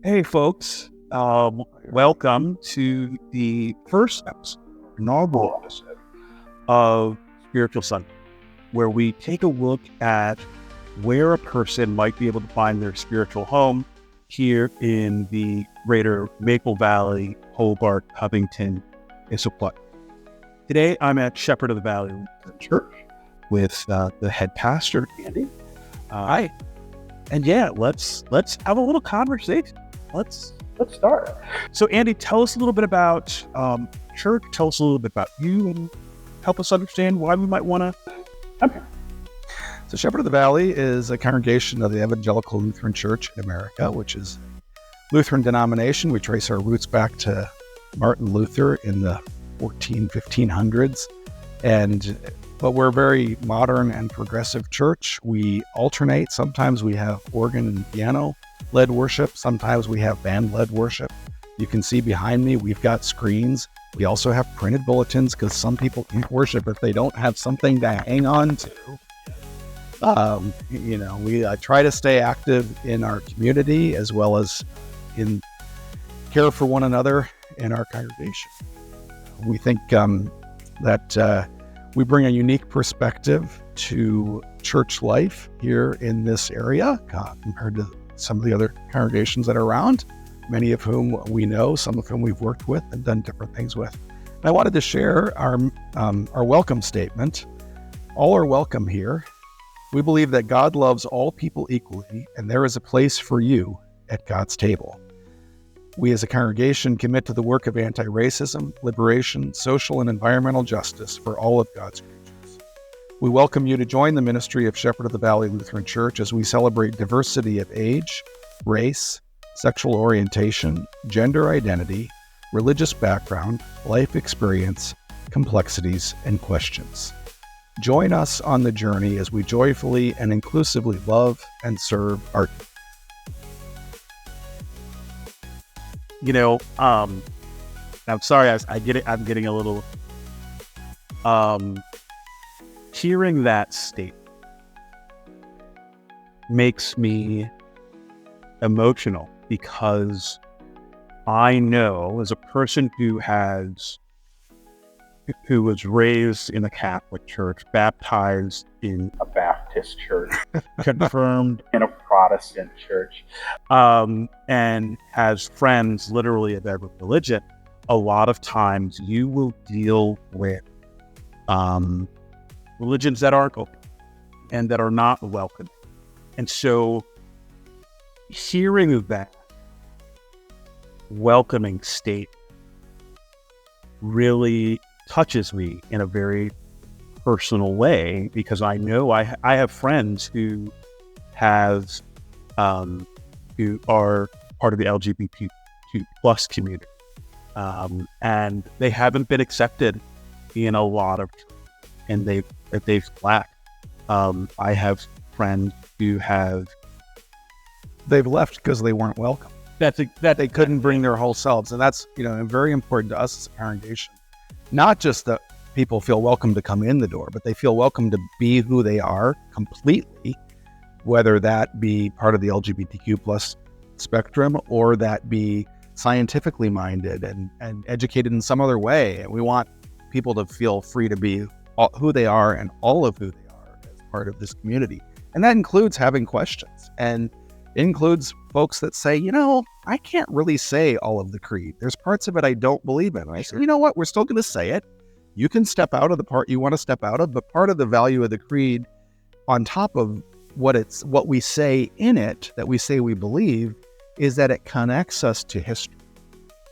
Hey, folks. Welcome to the first episode, inaugural episode of Spiritual Sunday, where we take a look at where a person might be able to find their spiritual home here in the greater Maple Valley, Hobart, Covington, Issaquah. Today, I'm at Shepherd of the Valley Lutheran Church with the head pastor, Andy. Hi. And yeah, let's have a little conversation. Let's start. So, Andy, tell us a little bit about church. Tell us a little bit about you, and help us understand why we might want to. Okay. So, Shepherd of the Valley is a congregation of the Evangelical Lutheran Church in America, which is a Lutheran denomination. We trace our roots back to Martin Luther in the 1500s, but we're a very modern and progressive church. We alternate. Sometimes we have organ and piano-led worship. Sometimes we have band-led worship. You can see behind me, we've got screens. We also have printed bulletins because some people can't worship if they don't have something to hang on to. We try to stay active in our community as well as in care for one another in our congregation. We think that we bring a unique perspective to church life here in this area compared to some of the other congregations that are around, many of whom we know, some of whom we've worked with and done different things with. And I wanted to share our welcome statement. All are welcome here. We believe that God loves all people equally, and there is a place for you at God's table. We as a congregation commit to the work of anti-racism, liberation, social and environmental justice for all of God's creatures. We welcome you to join the ministry of Shepherd of the Valley Lutheran Church as we celebrate diversity of age, race, sexual orientation, gender identity, religious background, life experience, complexities, and questions. Join us on the journey as we joyfully and inclusively love and serve our I'm sorry, I get it. I'm getting a little, hearing that statement makes me emotional because I know as a person who was raised in a Catholic church, baptized in a Baptist church, confirmed in a Protestant church, and has friends literally of every religion, a lot of times you will deal with religions that aren't open and that are not welcoming. And so hearing that welcoming state really touches me in a very personal way, because I know I have friends who are part of the LGBTQ plus community, and they haven't been accepted in a lot of, and they've lacked. I have friends who they've left because they weren't welcome. That they couldn't bring their whole selves, and that's very important to us as a congregation. Not just that people feel welcome to come in the door, but they feel welcome to be who they are completely, whether that be part of the LGBTQ plus spectrum or that be scientifically minded and educated in some other way. And we want people to feel free to be who they are and all of who they are as part of this community. And that includes having questions, and includes folks that say, I can't really say all of the creed. There's parts of it I don't believe in. And I say, you know what? We're still going to say it. You can step out of the part you want to step out of, but part of the value of the creed, on top of what we say in it, that we say we believe, is that it connects us to history.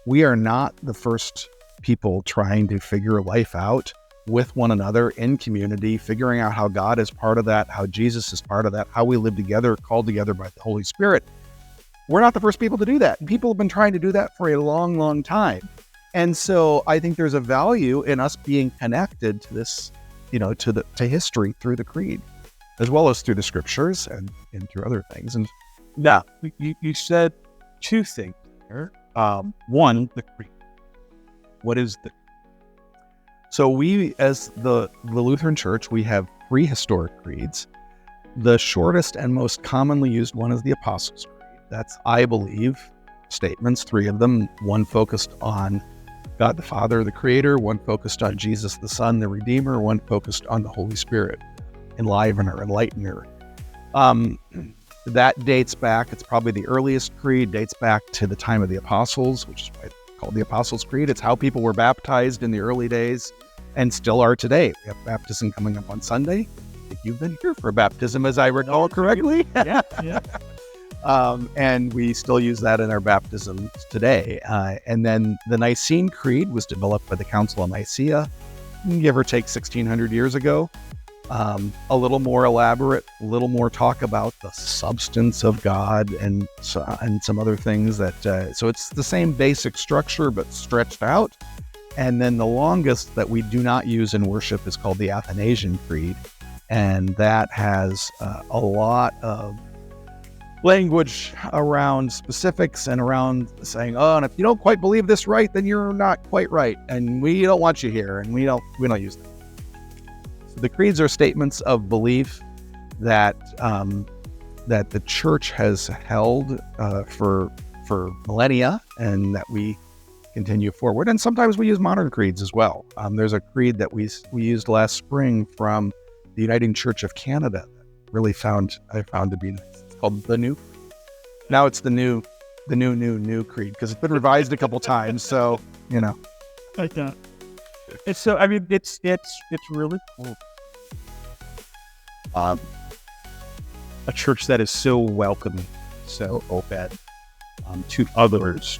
We are not the first people trying to figure life out with one another in community, figuring out how God is part of that, how Jesus is part of that, how we live together, called together by the Holy Spirit. We're not the first people to do that. People have been trying to do that for a long, long time. And so I think there's a value in us being connected to this, to history through the creed, as well as through the scriptures and through other things. And now you said two things there. One, the creed. What is the? So we, as the Lutheran Church, we have 3 historic creeds. The shortest and most commonly used one is the Apostles' Creed. That's I believe statements, 3 of them, one focused on God the Father, the Creator, one focused on Jesus the Son, the Redeemer, one focused on the Holy Spirit, enlivener, enlightener. That dates back, it's probably the earliest creed, dates back to the time of the apostles, which is why it's called the Apostles' Creed. It's how people were baptized in the early days and still are today. We have baptism coming up on Sunday. I think you've been here for baptism, as I recall correctly. Yeah. And we still use that in our baptisms today. And then the Nicene Creed was developed by the Council of Nicaea, give or take 1600 years ago. A little more elaborate, a little more talk about the substance of God and some other things that, so it's the same basic structure, but stretched out. And then the longest that we do not use in worship is called the Athanasian Creed. And that has a lot of language around specifics and around saying, oh, and if you don't quite believe this right, then you're not quite right. And we don't want you here. And we don't use that. So the creeds are statements of belief that that the church has held for millennia, and that we continue forward. And sometimes we use modern creeds as well. There's a creed that we used last spring from the United Church of Canada that really I found to be nice. It's called the New. Now it's the new creed, because it's been revised a couple times. So, Like that. It's so, I mean, it's really cool. A church that is so welcoming, so open to others.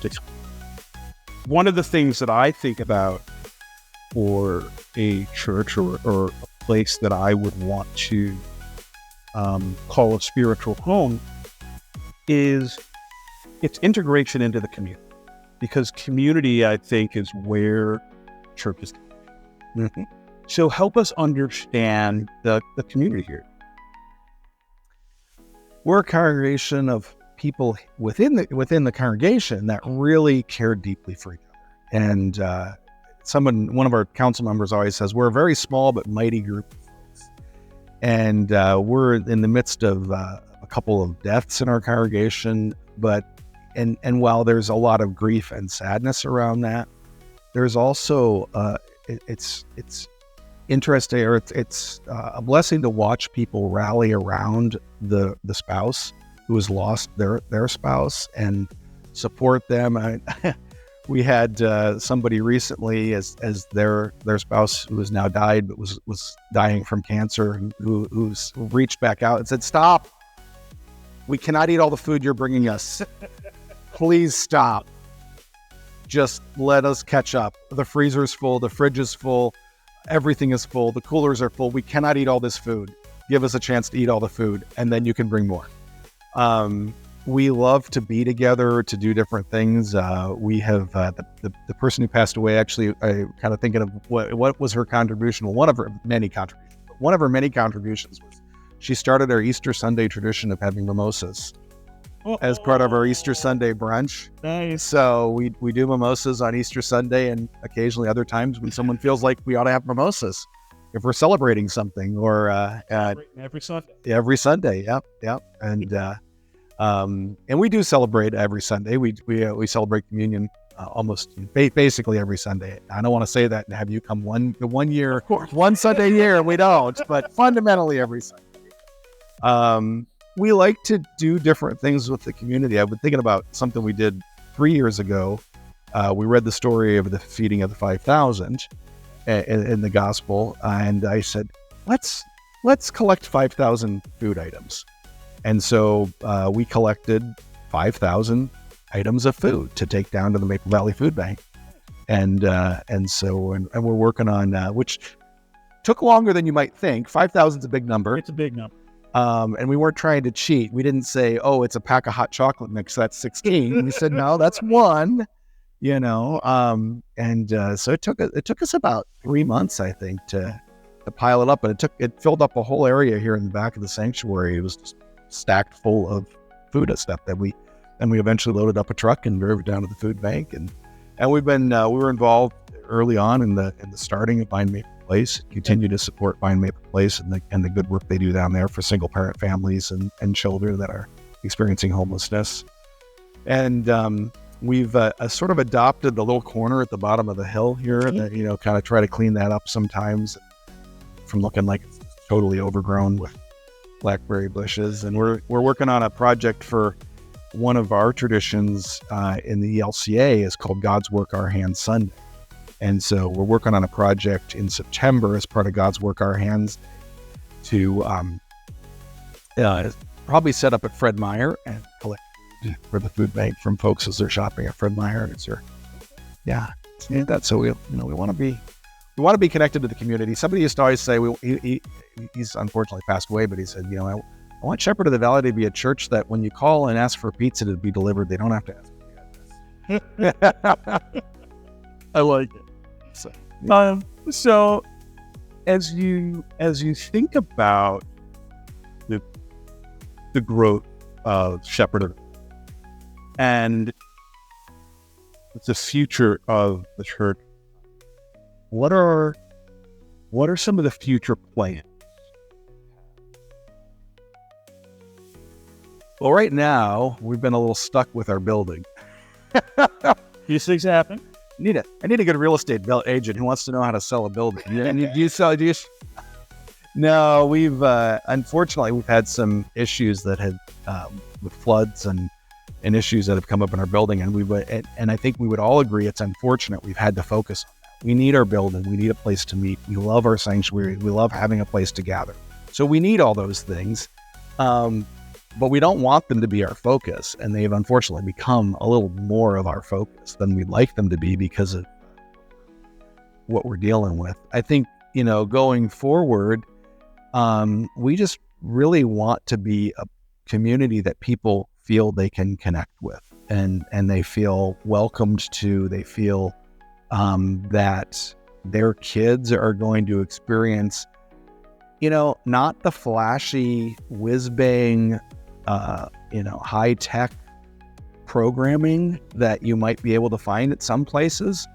One of the things that I think about for a church or a place that I would want to call a spiritual home is its integration into the community. Because community, I think, is where churches come. Mm-hmm. So help us understand the community here. We're a congregation of people within the congregation that really care deeply for each other. And one of our council members always says, we're a very small but mighty group of folks. And we're in the midst of a couple of deaths in our congregation, and while there's a lot of grief and sadness around that, there's also it's interesting, or it's a blessing to watch people rally around the spouse who has lost their spouse and support them. We had somebody recently as their spouse who has now died, but was dying from cancer, who's reached back out and said, "Stop! We cannot eat all the food you're bringing us. Please stop. Just let us catch up. The freezer's full, the fridge is full, everything is full, the coolers are full. We cannot eat all this food. Give us a chance to eat all the food, and then you can bring more." We love to be together, to do different things. We have the person who passed away, actually, I kind of thinking of what was her contribution. Well, one of her many contributions was she started our Easter Sunday tradition of having mimosas as part of our Easter Sunday brunch. Nice. So we do mimosas on Easter Sunday, and occasionally other times when someone feels like we ought to have mimosas if we're celebrating something, or every Sunday. Every Sunday, yep. And we do celebrate every Sunday. We celebrate communion almost basically every Sunday. I don't want to say that and have you come one Sunday a year. We don't, but fundamentally every Sunday. We like to do different things with the community. I've been thinking about something we did 3 years ago. We read the story of the feeding of the 5,000 in the gospel, and I said, let's collect 5,000 food items. And so we collected 5,000 items of food to take down to the Maple Valley Food Bank, and we're working on which took longer than you might think. 5,000 is a big number. It's a big number. And we weren't trying to cheat. We didn't say, "Oh, it's a pack of hot chocolate mix, that's 16." We said, "No, that's one." So it took us about 3 months, I think, to pile it up, but it filled up a whole area here in the back of the sanctuary. It was just stacked full of food and stuff that we eventually loaded up a truck and drove it down to the food bank, and we've been we were involved early on in the starting of Vine Maple Place. Continue to support Vine Maple Place and the good work they do down there for single parent families and children that are experiencing homelessness. And we've sort of adopted the little corner at the bottom of the hill here that, kind of try to clean that up sometimes from looking like it's totally overgrown with blackberry bushes. And we're working on a project for one of our traditions in the ELCA is called God's Work Our Hands Sunday. And so we're working on a project in September as part of God's Work Our Hands to probably set up at Fred Meyer and collect for the food bank from folks as they're shopping at Fred Meyer. That's so we want to be connected to the community. Somebody used to always say, he's unfortunately passed away, but he said, I want Shepherd of the Valley to be a church that when you call and ask for pizza to be delivered, they don't have to ask for the address. I like it. So as you think about the growth of Shepherd of and the future of the church, what are some of the future plans? Well, right now we've been a little stuck with our building. These things happen. I need a good real estate agent who wants to know how to sell a building. No, we've unfortunately we've had some issues that had with floods and issues that have come up in our building, and I think we would all agree it's unfortunate we've had to focus on that. We need our building. We need a place to meet. We love our sanctuary. We love having a place to gather. So we need all those things, but we don't want them to be our focus, and they've unfortunately become a little more of our focus than we'd like them to be because of what we're dealing with. I think, going forward, we just really want to be a community that people feel they can connect with and they feel welcomed to. They feel that their kids are going to experience, not the flashy whiz-bang, high-tech programming that you might be able to find at some places,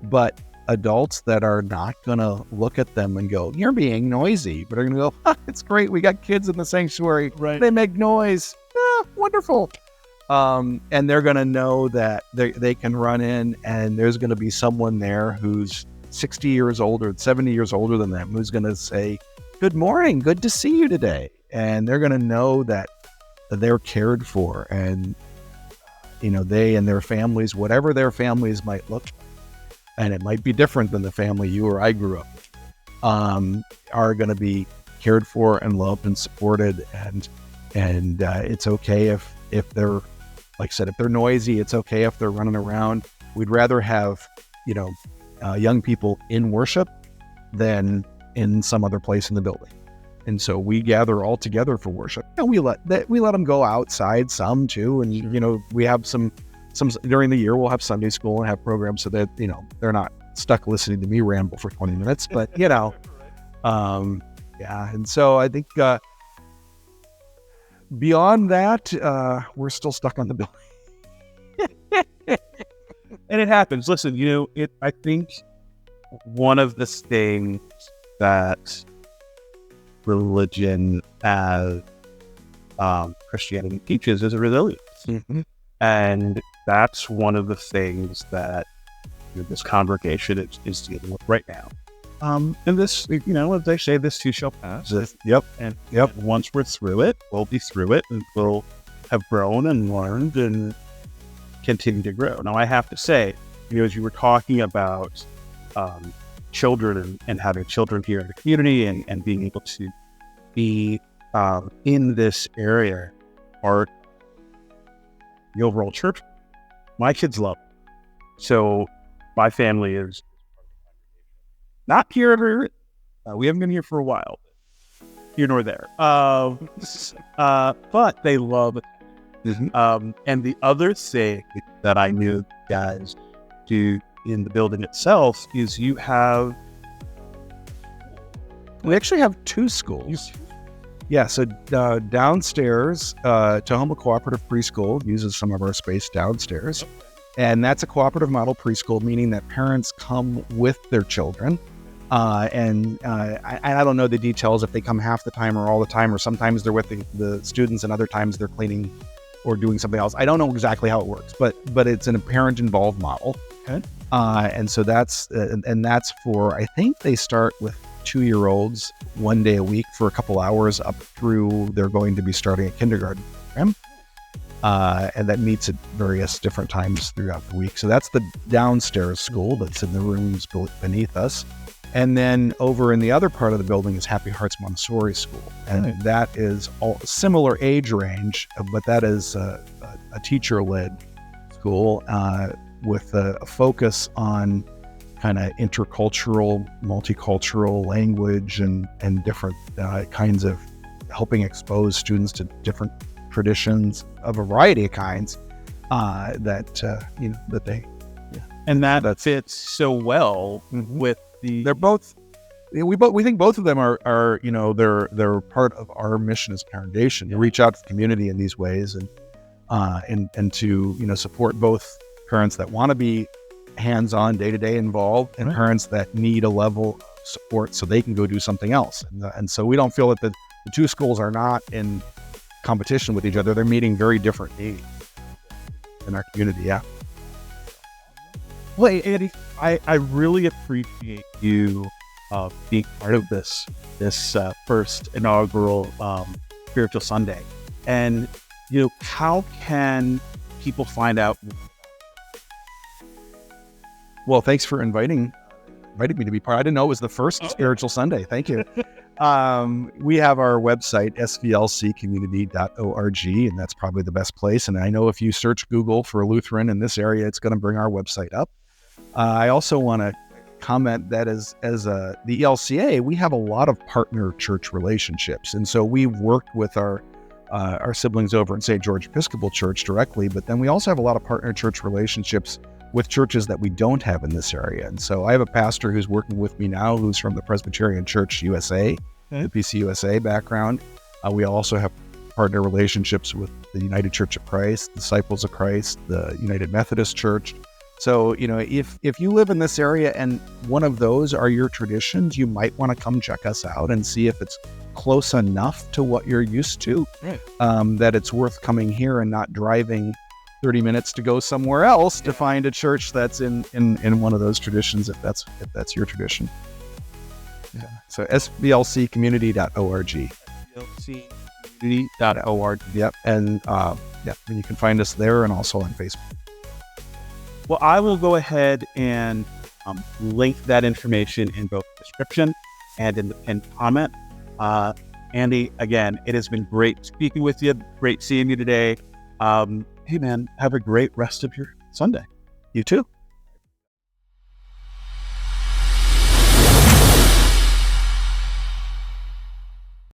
but adults that are not going to look at them and go, "You're being noisy," but are going to go, "It's great. We got kids in the sanctuary. Right. They make noise. Wonderful." And they're going to know that they can run in and there's going to be someone there who's 60 years older, 70 years older than them, who's going to say, "Good morning. Good to see you today." And they're going to know that they're cared for, and they and their families, whatever their families might look like, and it might be different than the family you or I grew up with, are going to be cared for and loved and supported. And it's okay if they're, like I said, if they're noisy. It's okay if they're running around. We'd rather have young people in worship than in some other place in the building. And so we gather all together for worship. We let them go outside some too. And, we have some during the year, we'll have Sunday school and have programs so that, they're not stuck listening to me ramble for 20 minutes, but, And so I think, beyond that, we're still stuck on the building. And it happens. Listen, I think one of the things that religion as Christianity teaches is a resilience. Mm-hmm. And that's one of the things that this congregation is dealing with right now. And this, as they say, this too shall pass. And once we're through it, we'll be through it, and we'll have grown and learned and continue to grow. Now, I have to say, as you were talking about children and having children here in the community and being able to be in this area, or the overall church, my kids love it. So my family is not here every. We haven't been here for a while, here nor there. But they love it. Mm-hmm. And the other thing that I knew guys do in the building itself is we actually have two schools. Yeah, so downstairs, Tahoma Cooperative Preschool uses some of our space downstairs. Okay. And that's a cooperative model preschool, meaning that parents come with their children. And I don't know the details if they come half the time or all the time, or sometimes they're with the students and other times they're cleaning or doing something else. I don't know exactly how it works, but it's an parent involved model. Okay. And so that's for, I think they start with 2-year-olds 1 day a week for a couple hours up through they're going to be starting a kindergarten program. And that meets at various different times throughout the week. So that's the downstairs school that's in the rooms beneath us. And then over in the other part of the building is Happy Hearts Montessori School. And that is all similar age range, but that is a teacher-led school with a focus on kind of intercultural, multicultural language and different kinds of helping expose students to different traditions of a variety of kinds that they. Yeah. And that fits so well with they're both. We think both of them are they're part of our mission as a congregation to reach out to the community in these ways and to support both parents that want to be hands-on, day-to-day involved, and parents that need a level of support so they can go do something else. And so we don't feel that the two schools are not in competition with each other. They're meeting very different needs in our community. Yeah. Well, Andy, I really appreciate you being part of this first inaugural Spiritual Sunday. And how can people find out? Well, thanks for inviting me to be part. I didn't know it was the first Spiritual Sunday. Thank you. We have our website, svlccommunity.org, and that's probably the best place. And I know if you search Google for Lutheran in this area, it's going to bring our website up. I also want to comment that as the ELCA, we have a lot of partner church relationships. And so we've worked with our siblings over in St. George Episcopal Church directly, but then we also have a lot of partner church relationships with churches that we don't have in this area. And so I have a pastor who's working with me now who's from the Presbyterian Church USA, the PCUSA background. We also have partner relationships with the United Church of Christ, Disciples of Christ, the United Methodist Church. So, if you live in this area and one of those are your traditions, you might want to come check us out and see if it's close enough to what you're used to, that it's worth coming here and not driving 30 minutes to go somewhere else to find a church that's in one of those traditions, if that's your tradition. Yeah. So svlccommunity.org. svlccommunity.org. Yep. And you can find us there and also on Facebook. Well, I will go ahead and link that information in both the description and in the pinned comment. Andy, again, it has been great speaking with you. Great seeing you today. Hey, man, have a great rest of your Sunday. You too.